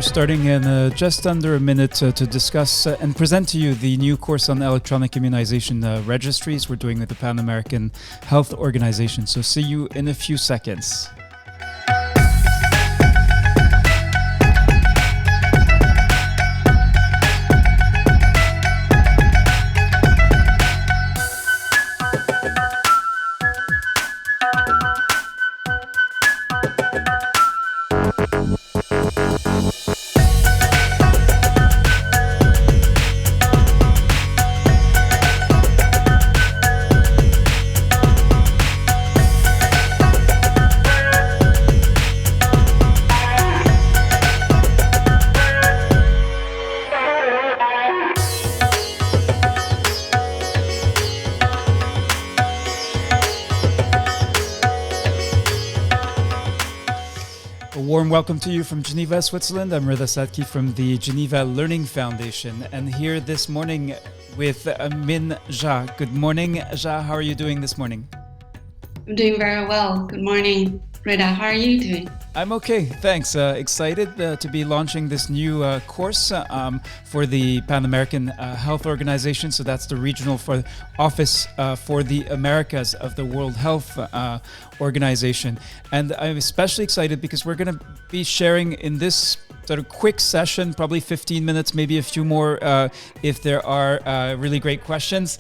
Starting in just under a minute to discuss and present to you the new course on Electronic Immunization Registries we're doing with the Pan American Health Organization. So see you in a few seconds. Warm welcome to you from Geneva, Switzerland. I'm Rida Sadki from the Geneva Learning Foundation, and here this morning with Min Jha. Good morning, Jha. How are you doing this morning? I'm doing very well. Good morning, Rida. How are you doing? I'm okay, thanks. Excited to be launching this new course for the Pan American Health Organization. So that's the regional office for the Americas of the World Health Organization. And I'm especially excited because we're going to be sharing in this sort of quick session, probably 15 minutes, maybe a few more if there are really great questions.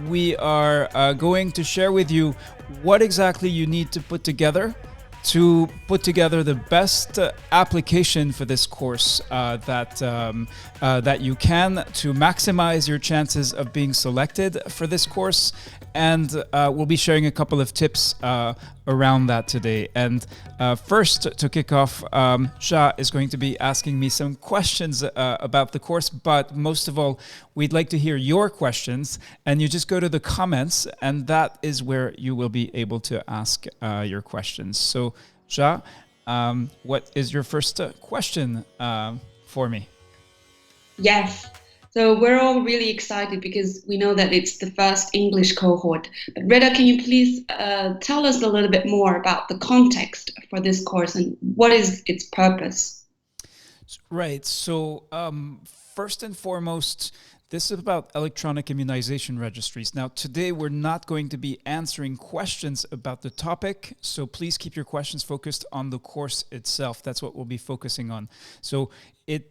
We are going to share with you what exactly you need to put together the best application for this course that you can to maximize your chances of being selected for this course. And we'll be sharing a couple of tips around that today. And first, to kick off, Shah is going to be asking me some questions about the course, but most of all, we'd like to hear your questions, and you just go to the comments, and that is where you will be able to ask your questions. So, Shah, what is your first question for me? Yes. So we're all really excited because we know that it's the first English cohort. But Reda, can you please tell us a little bit more about the context for this course and what is its purpose? Right. So first and foremost, this is about electronic immunization registries. Now, today we're not going to be answering questions about the topic, so please keep your questions focused on the course itself. That's what we'll be focusing on. So the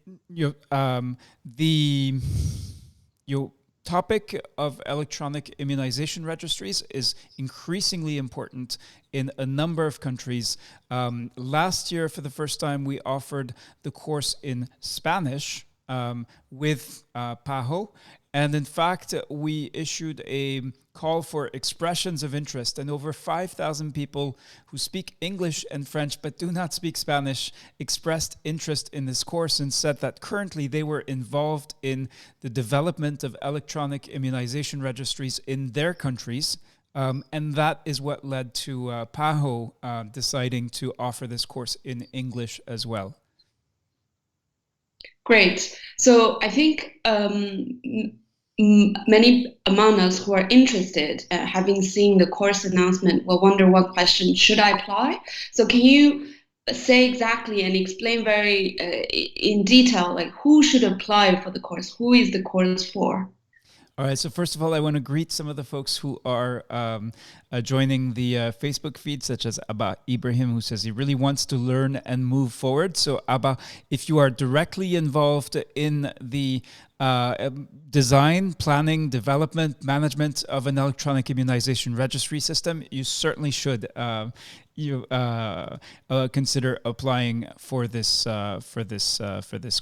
topic of electronic immunization registries is increasingly important in a number of countries. Last year, for the first time, we offered the course in Spanish with PAHO. And in fact, we issued a call for expressions of interest, and over 5,000 people who speak English and French but do not speak Spanish expressed interest in this course and said that currently they were involved in the development of electronic immunization registries in their countries. And that is what led to PAHO deciding to offer this course in English as well. Great. So I think many among us who are interested, having seen the course announcement, will wonder what question should I apply. So can you say exactly and explain very in detail, like who should apply for the course? Who is the course for? All right. So first of all, I want to greet some of the folks who are joining the Facebook feed, such as Abba Ibrahim, who says he really wants to learn and move forward. So Abba, if you are directly involved in the design, planning, development, management of an electronic immunization registry system, you certainly should consider applying for this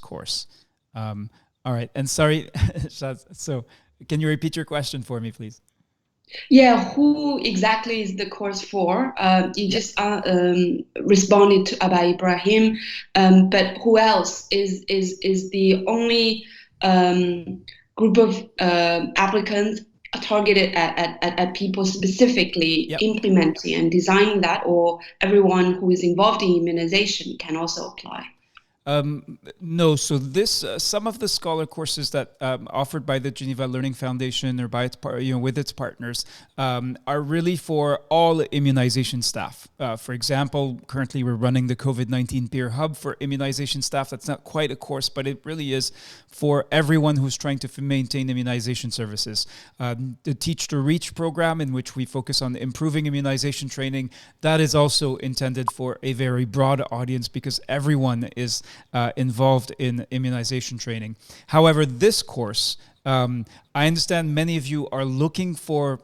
course. All right. And sorry, so. Can you repeat your question for me, please? Yeah, who exactly is the course for? You just responded to Abba Ibrahim, but who else is the only group of applicants targeted at people specifically implementing and designing that, or everyone who is involved in immunization can also apply? No, so this some of the Scholar courses that offered by the Geneva Learning Foundation or by its with its partners are really for all immunization staff. For example, currently we're running the COVID-19 Peer Hub for immunization staff. That's not quite a course, but it really is for everyone who's trying to maintain immunization services. The Teach to Reach program, in which we focus on improving immunization training, that is also intended for a very broad audience because everyone is involved in immunization training. However, this course, I understand many of you are looking for,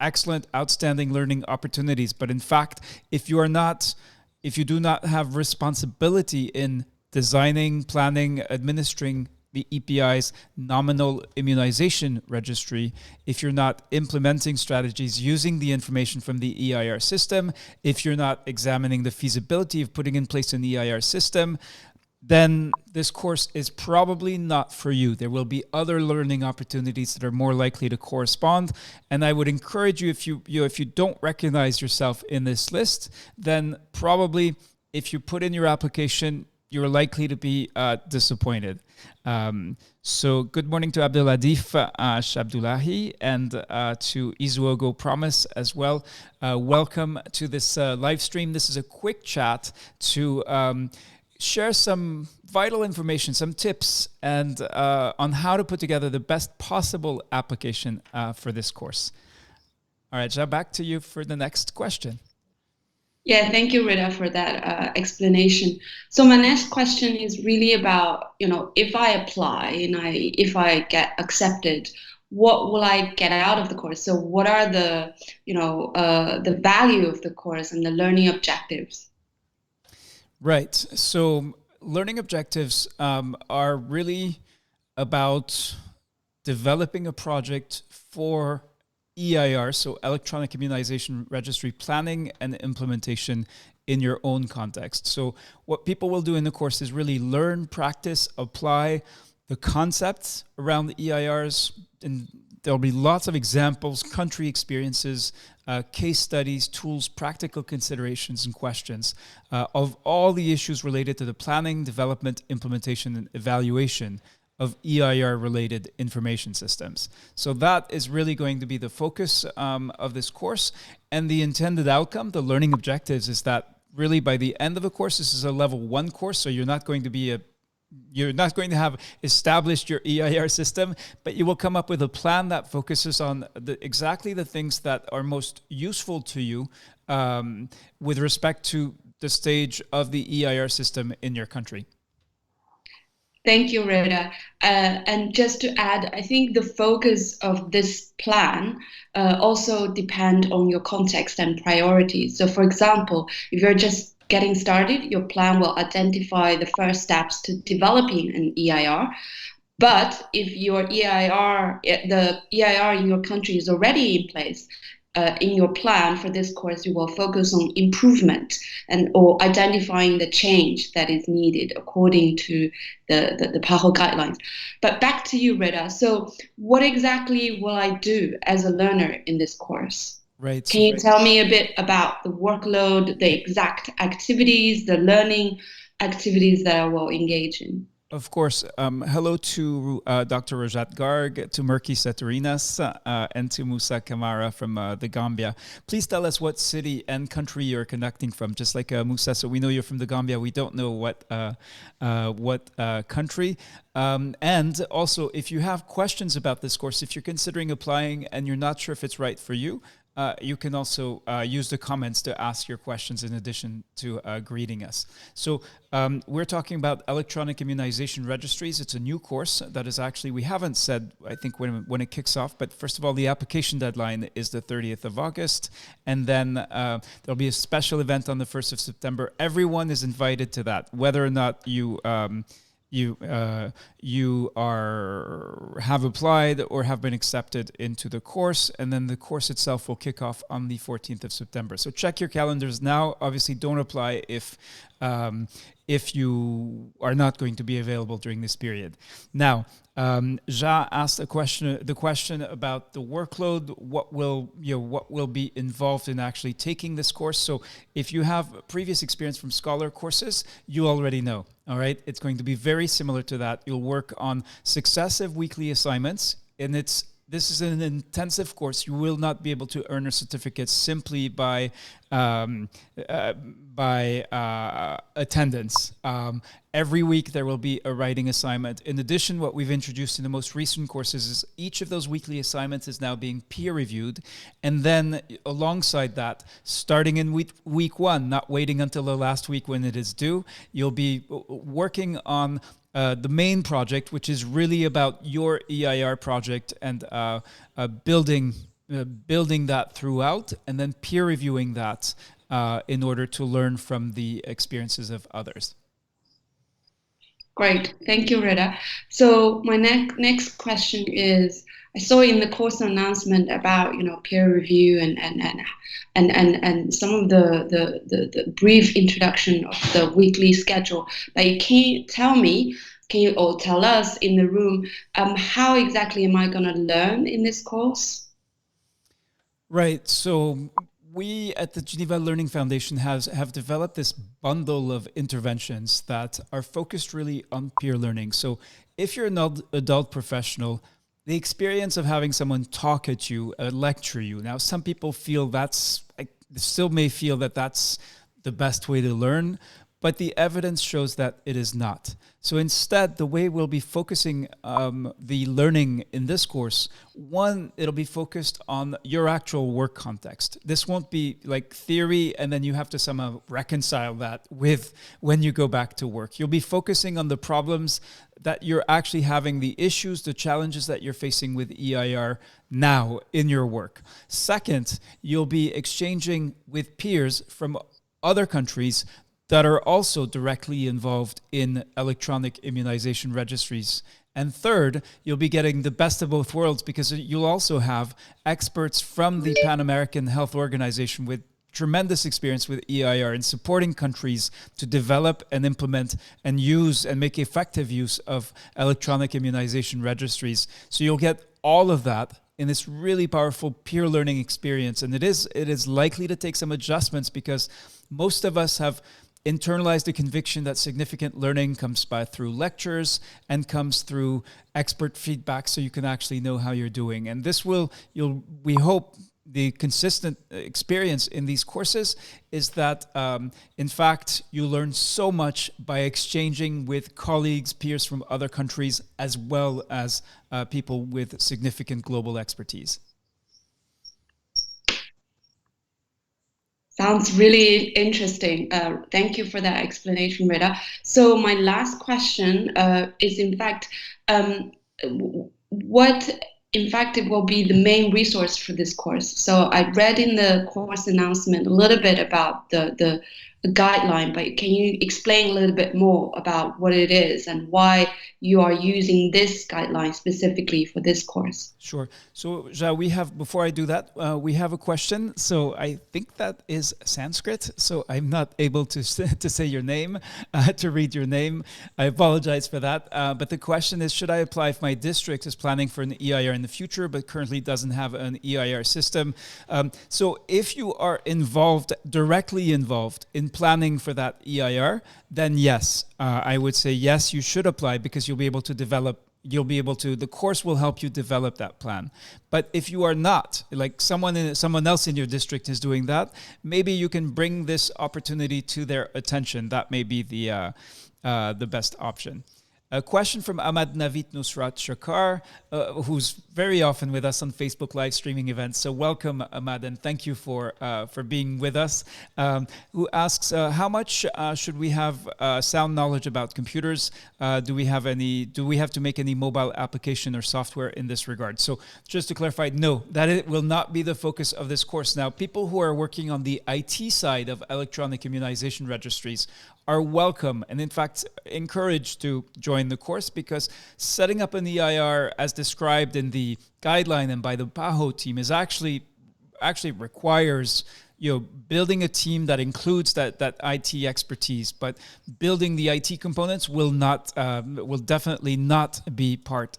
excellent, outstanding learning opportunities. But in fact, if you do not have responsibility in designing, planning, administering the EPI's nominal immunization registry, if you're not implementing strategies using the information from the EIR system, if you're not examining the feasibility of putting in place an EIR system, then this course is probably not for you. There will be other learning opportunities that are more likely to correspond. And I would encourage you, if you don't recognize yourself in this list, then probably if you put in your application, you're likely to be disappointed. So good morning to Abdeladif Shabdullahi and to Izuogo Promise as well. Welcome to this live stream. This is a quick chat to share some vital information, some tips, and on how to put together the best possible application for this course. All right, Jean, back to you for the next question. Yeah, thank you, Rita, for that explanation. So my next question is really about, if I apply and if I get accepted, what will I get out of the course? So what are the value of the course and the learning objectives? Right. So learning objectives are really about developing a project for EIR, so Electronic Immunization Registry planning and implementation in your own context. So what people will do in the course is really learn, practice, apply the concepts around the EIRs, and there'll be lots of examples, country experiences, case studies, tools, practical considerations, and questions of all the issues related to the planning, development, implementation, and evaluation of EIR-related information systems. So that is really going to be the focus of this course. And the intended outcome, the learning objectives, is that really by the end of the course, this is a level 1 course, so you're not going to have established your EIR system, but you will come up with a plan that focuses on exactly the things that are most useful to you with respect to the stage of the EIR system in your country. Thank you, Rita. And just to add, I think the focus of this plan also depend on your context and priorities. So, for example, if you're just getting started, your plan will identify the first steps to developing an EIR. But if the EIR in your country is already in place, in your plan for this course, you will focus on improvement and or identifying the change that is needed according to the PAHO guidelines. But back to you, Rita. So what exactly will I do as a learner in this course? Right. Can you tell me a bit about the workload, the exact activities, the learning activities that I will engage in? Of course. Hello to Dr. Rajat Garg, to Murki Saturinas, and to Musa Kamara from the Gambia. Please tell us what city and country you're connecting from. Just like Musa, so we know you're from the Gambia. We don't know what country. And also, if you have questions about this course, if you're considering applying and you're not sure if it's right for you, you can also use the comments to ask your questions in addition to greeting us. So we're talking about Electronic Immunization Registries. It's a new course that is actually, we haven't said, I think, when it kicks off, but first of all, the application deadline is the 30th of August, and then there'll be a special event on the 1st of September. Everyone is invited to that, whether or not you have applied or have been accepted into the course, and then the course itself will kick off on the 14th of September. So check your calendars now. Obviously, don't apply if you are not going to be available during this period. Now, Ja asked the question about the workload. What will be involved in actually taking this course? So, if you have previous experience from Scholar courses, you already know. All right, it's going to be very similar to that. You'll work on successive weekly assignments, and this is an intensive course. You will not be able to earn a certificate simply by attendance. Every week there will be a writing assignment. In addition, what we've introduced in the most recent courses is each of those weekly assignments is now being peer reviewed. And then alongside that, starting in week 1, not waiting until the last week when it is due, you'll be working on the main project, which is really about your EIR project and building that throughout, and then peer reviewing that in order to learn from the experiences of others. Great, thank you, Rita. So my next question is: I saw in the course announcement about peer review and some of the brief introduction of the weekly schedule. But you can't tell me. Can you all tell us in the room how exactly am I going to learn in this course? Right. So we at the Geneva Learning Foundation have developed this bundle of interventions that are focused really on peer learning. So if you're an adult professional, the experience of having someone talk at you, lecture you. Now, some people feel still may feel that that's the best way to learn. but the evidence shows that it is not. So instead, the way we'll be focusing the learning in this course, one, it'll be focused on your actual work context. This won't be like theory and then you have to somehow reconcile that with when you go back to work. You'll be focusing on the problems that you're actually having, the issues, the challenges that you're facing with EIR now in your work. Second, you'll be exchanging with peers from other countries that are also directly involved in electronic immunization registries. And third, you'll be getting the best of both worlds because you'll also have experts from the Pan American Health Organization with tremendous experience with EIR in supporting countries to develop and implement and use and make effective use of electronic immunization registries. So you'll get all of that in this really powerful peer learning experience. And it is likely to take some adjustments because most of us have internalized the conviction that significant learning comes through lectures and comes through expert feedback so you can actually know how you're doing. And this we hope the consistent experience in these courses is that, in fact, you learn so much by exchanging with colleagues, peers from other countries, as well as people with significant global expertise. Sounds really interesting. Thank you for that explanation, Rita. So my last question is, in fact, what, in fact, it will be the main resource for this course. So I read in the course announcement a little bit about the guideline, but can you explain a little bit more about what it is and why you are using this guideline specifically for this course? Sure. So, Ja, before I do that, we have a question. So I think that is Sanskrit. So I'm not able to say your name, to read your name. I apologize for that. But the question is, should I apply if my district is planning for an EIR in the future, but currently doesn't have an EIR system? So if you are directly involved in planning for that EIR, then yes, I would say yes, you should apply because you'll be able to the course will help you develop that plan. But if you are not, like someone else in your district is doing that, maybe you can bring this opportunity to their attention. That may be the best option. A question from Ahmad Navid Nusrat Shakar, who's very often with us on Facebook live streaming events. So welcome, Ahmad, and thank you for being with us. Who asks, how much should we have sound knowledge about computers? Do we have to make any mobile application or software in this regard? So just to clarify, no, it will not be the focus of this course. Now, people who are working on the IT side of electronic immunization registries are welcome and in fact encouraged to join the course because setting up an EIR as described in the guideline and by the PAHO team is actually requires building a team that includes that IT expertise, but building the IT components will definitely not be part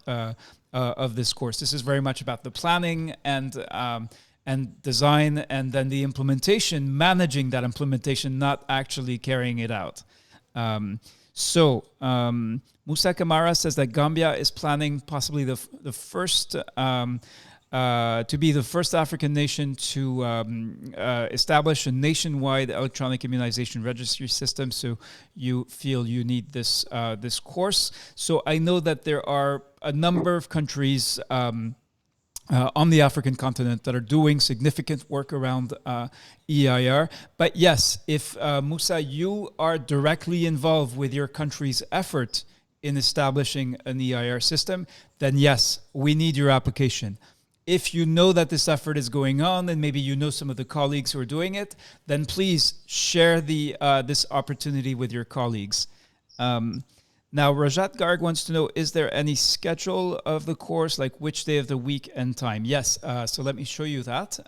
of this course. This is very much about the planning and design, and then the implementation, managing that implementation, not actually carrying it out. Musa Kamara says that Gambia is planning possibly the first to be the first African nation to establish a nationwide electronic immunization registry system. So you feel you need this course. So I know that there are a number of countries on the African continent that are doing significant work around EIR. But yes, if Musa, you are directly involved with your country's effort in establishing an EIR system, then yes, we need your application. If you know that this effort is going on and maybe you know some of the colleagues who are doing it, then please share this opportunity with your colleagues. Now, Rajat Garg wants to know, is there any schedule of the course, like which day of the week and time? Yes, so let me show you that.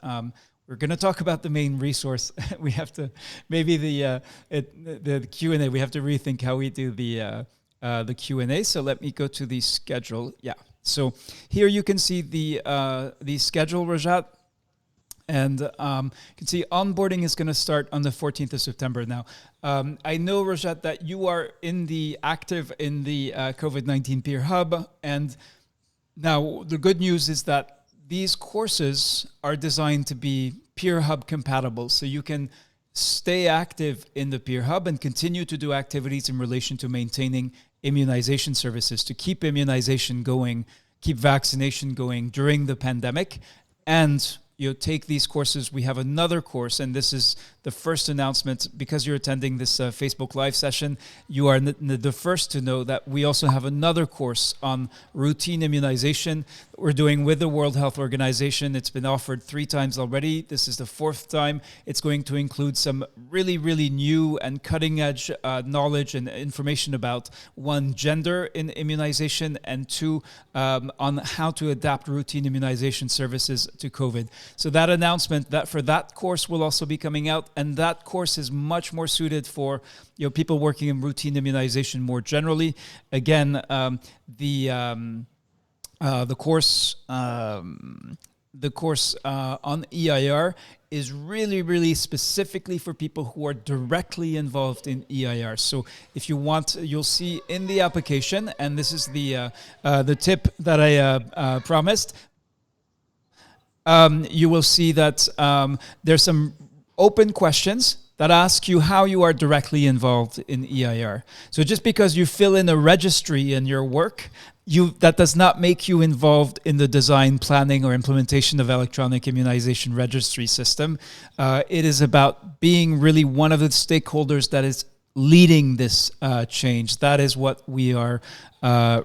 We're going to talk about the main resource. We have to, maybe the Q&A, we have to rethink how we do the Q&A. So let me go to the schedule. Yeah, so here you can see the schedule, Rajat. And you can see onboarding is going to start on the 14th of September. Now, I know, Rajat, that you are active in the COVID-19 Peer Hub. And now the good news is that these courses are designed to be Peer Hub compatible. So you can stay active in the Peer Hub and continue to do activities in relation to maintaining immunization services, to keep immunization going, keep vaccination going during the pandemic, and take these courses. We have another course, and this is the first announcement. Because you're attending this Facebook Live session, you are the first to know that we also have another course on routine immunization we're doing with the World Health Organization. It's been offered 3 times already. This is the 4th time. It's going to include some really, really new and cutting-edge knowledge and information about, 1, gender in immunization, and 2, on how to adapt routine immunization services to COVID. So that announcement for that course will also be coming out, and that course is much more suited for people working in routine immunization more generally. Again, the course on EIR is really, really specifically for people who are directly involved in EIR. So if you want, you'll see in the application, and this is the tip that I promised. You will see that there's some open questions that ask you how you are directly involved in EIR. So just because you fill in a registry in your work, that does not make you involved in the design, planning, or implementation of Electronic Immunization Registry system. It is about being really one of the stakeholders that is leading this change. That is what we are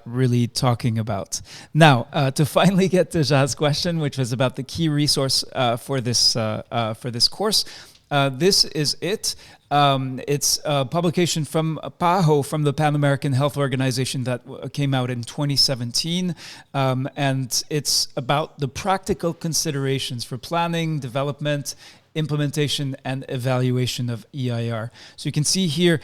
really talking about. Now, to finally get to Jaz's question, which was about the key resource for this course, this is it. It's a publication from PAHO, from the Pan American Health Organization, that came out in 2017. And it's about the practical considerations for planning, development, implementation, and evaluation of EIR. So you can see here,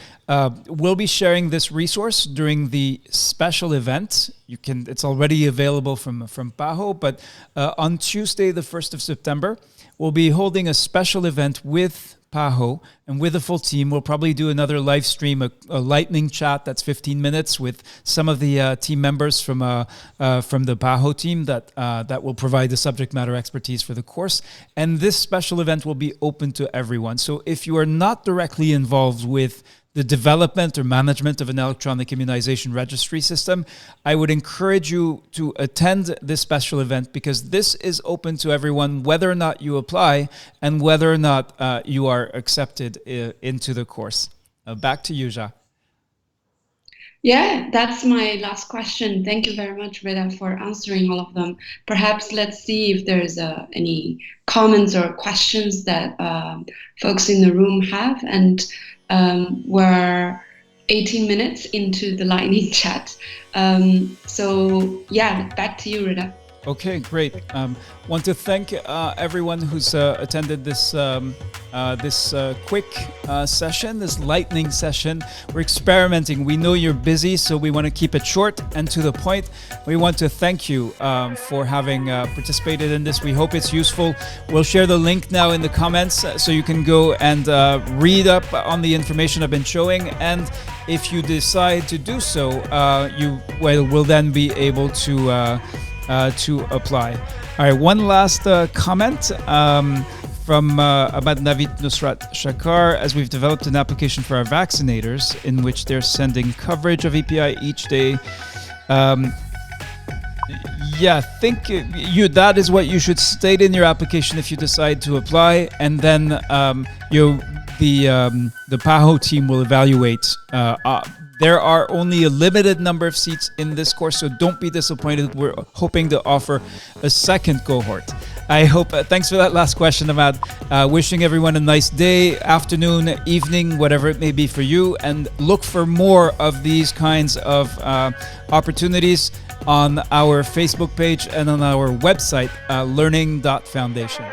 we'll be sharing this resource during the special event. It's already available from PAHO, but on Tuesday, the 1st of September, we'll be holding a special event with PAHO and with the full team. We'll probably do another live stream, a lightning chat that's 15 minutes with some of the team members from the PAHO team that will provide the subject matter expertise for the course. And this special event will be open to everyone. So if you are not directly involved with the development or management of an electronic immunization registry system, I would encourage you to attend this special event, because this is open to everyone, whether or not you apply and whether or not you are accepted into the course. Back to you, Ja. Yeah, that's my last question. Thank you very much, Reda, for answering all of them. Perhaps let's see if there's any comments or questions that folks in the room have. And we're 18 minutes into the lightning chat. So yeah, back to you, Reda. Okay, great. Want to thank everyone who's attended this quick session, this lightning session. We're experimenting. We know you're busy, so we want to keep it short and to the point. We want to thank you for having participated in this. We hope it's useful. We'll share the link now in the comments so you can go and read up on the information I've been showing. And if you decide to do so, you will then be able to apply. All right, one last comment from Ahmad Navid Nusrat Shakar. As we've developed an application for our vaccinators in which they're sending coverage of EPI each day. Yeah, think that is what you should state in your application if you decide to apply, and then the PAHO team will evaluate. There are only a limited number of seats in this course, so don't be disappointed. We're hoping to offer a second cohort. I hope, thanks for that last question, Ahmad. Wishing everyone a nice day, afternoon, evening, whatever it may be for you, and look for more of these kinds of opportunities on our Facebook page and on our website, learning.foundation.